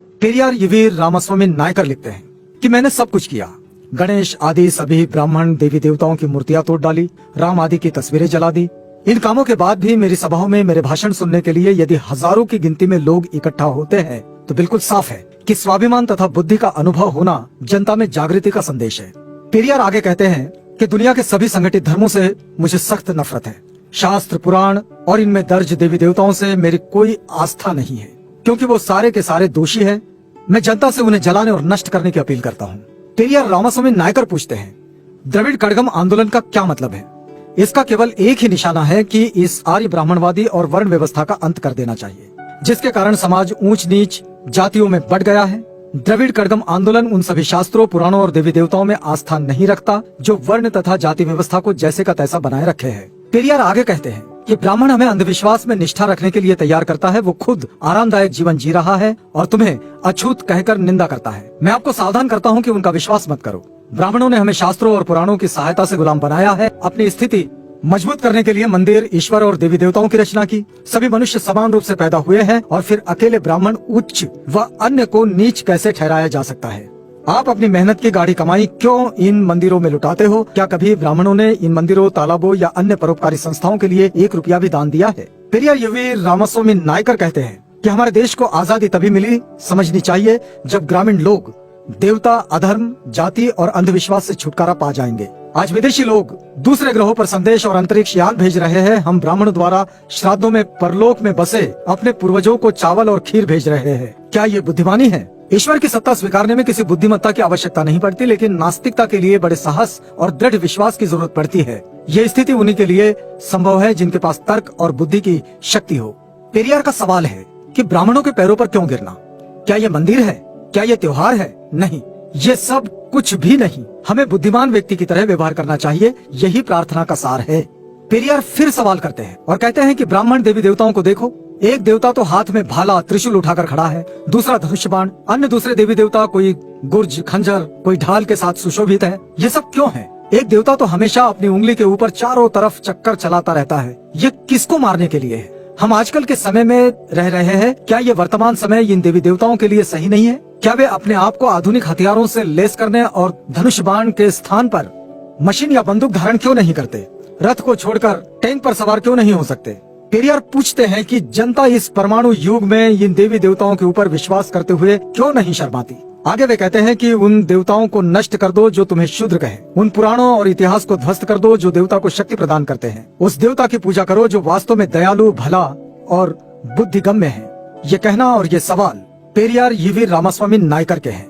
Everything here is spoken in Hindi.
पेरियार ईवीर रामास्वामी नायकर लिखते हैं कि मैंने सब कुछ किया। गणेश आदि सभी ब्राह्मण देवी देवताओं की मूर्तियां तोड़ डाली, राम आदि की तस्वीरें जला दी। इन कामों के बाद भी मेरी सभाओं में मेरे भाषण सुनने के लिए यदि हजारों की गिनती में लोग इकट्ठा होते हैं तो बिल्कुल साफ है कि स्वाभिमान तथा बुद्धि का अनुभव होना जनता में जागृति का संदेश है। पेरियार आगे कहते हैं कि दुनिया के सभी संगठित धर्मों से मुझे सख्त नफरत है। शास्त्र, पुराण और इनमें दर्ज देवी देवताओं से मेरी कोई आस्था नहीं है, क्योंकि वो सारे के सारे दोषी हैं। मैं जनता से उन्हें जलाने और नष्ट करने की अपील करता हूँ। पेरियार रामास्वामी नायकर पूछते हैं, द्रविड़ कड़गम आंदोलन का क्या मतलब है? इसका केवल एक ही निशाना है कि इस आर्य ब्राह्मणवादी और वर्ण व्यवस्था का अंत कर देना चाहिए, जिसके कारण समाज ऊंच नीच जातियों में बढ़ गया है। द्रविड़ कड़गम आंदोलन उन सभी शास्त्रों, पुराणों और देवी देवताओं में आस्था नहीं रखता जो वर्ण तथा जाति व्यवस्था को जैसे का तैसा बनाए रखे है। पेरियार आगे कहते हैं कि ब्राह्मण हमें अंधविश्वास में निष्ठा रखने के लिए तैयार करता है। वो खुद आरामदायक जीवन जी रहा है और तुम्हें अछूत कहकर निंदा करता है। मैं आपको सावधान करता हूँ कि उनका विश्वास मत करो। ब्राह्मणों ने हमें शास्त्रों और पुराणों की सहायता से गुलाम बनाया है। अपनी स्थिति मजबूत करने के लिए मंदिर, ईश्वर और देवी देवताओं की रचना की। सभी मनुष्य समान रूप से पैदा हुए हैं और फिर अकेले ब्राह्मण उच्च व अन्य को नीच कैसे ठहराया जा सकता है? आप अपनी मेहनत की गाढ़ी कमाई क्यों इन मंदिरों में लुटाते हो? क्या कभी ब्राह्मणों ने इन मंदिरों, तालाबों या अन्य परोपकारी संस्थाओं के लिए 1 रुपया भी दान दिया है? पेरियार ईवीर रामास्वामी नायकर कहते हैं कि हमारे देश को आजादी तभी मिली, समझनी चाहिए, जब ग्रामीण लोग देवता, अधर्म, जाति और अंधविश्वास से छुटकारा पा जाएंगे। आज विदेशी लोग दूसरे ग्रहों पर संदेश और अंतरिक्ष यान भेज रहे हैं। हम ब्राह्मणों द्वारा श्राद्धों में परलोक में बसे अपने पूर्वजों को चावल और खीर भेज रहे हैं। क्या ये बुद्धिमानी है? ईश्वर की सत्ता स्वीकारने में किसी बुद्धिमत्ता की आवश्यकता नहीं पड़ती, लेकिन नास्तिकता के लिए बड़े साहस और दृढ़ विश्वास की जरूरत पड़ती है। ये स्थिति उन्हीं के लिए संभव है जिनके पास तर्क और बुद्धि की शक्ति हो। पेरियार का सवाल है कि ब्राह्मणों के पैरों पर क्यों गिरना? क्या ये मंदिर है? क्या ये त्योहार है? नहीं, ये सब कुछ भी नहीं। हमें बुद्धिमान व्यक्ति की तरह व्यवहार करना चाहिए, यही प्रार्थना का सार है। पेरियार फिर सवाल करते हैं और कहते हैं कि ब्राह्मण देवी देवताओं को देखो। एक देवता तो हाथ में भाला त्रिशूल उठाकर खड़ा है, दूसरा धनुष्य बाण, अन्य दूसरे देवी देवता कोई गुर्ज, खंजर, कोई ढाल के साथ सुशोभित है। ये सब क्यों है? एक देवता तो हमेशा अपनी उंगली के ऊपर चारों तरफ चक्कर चलाता रहता है। ये किसको मारने के लिए है? हम आजकल के समय में रह रहे हैं। क्या ये वर्तमान समय इन देवी देवताओं के लिए सही नहीं है? क्या वे अपने आप को आधुनिक हथियारों से लैस करने और धनुष बाण के स्थान पर मशीन या बंदूक धारण क्यों नहीं करते? रथ को छोड़कर टैंक पर सवार क्यों नहीं हो सकते? पेरियार पूछते हैं कि जनता इस परमाणु युग में इन देवी देवताओं के ऊपर विश्वास करते हुए क्यों नहीं शर्माती? आगे वे कहते हैं कि उन देवताओं को नष्ट कर दो जो तुम्हें शूद्र कहे। उन पुराणों और इतिहास को ध्वस्त कर दो जो देवता को शक्ति प्रदान करते हैं। उस देवता की पूजा करो जो वास्तव में दयालु, भला और बुद्धिगम्य है। ये कहना और ये सवाल पेरियार ईवीर रामास्वामी नायकर के हैं।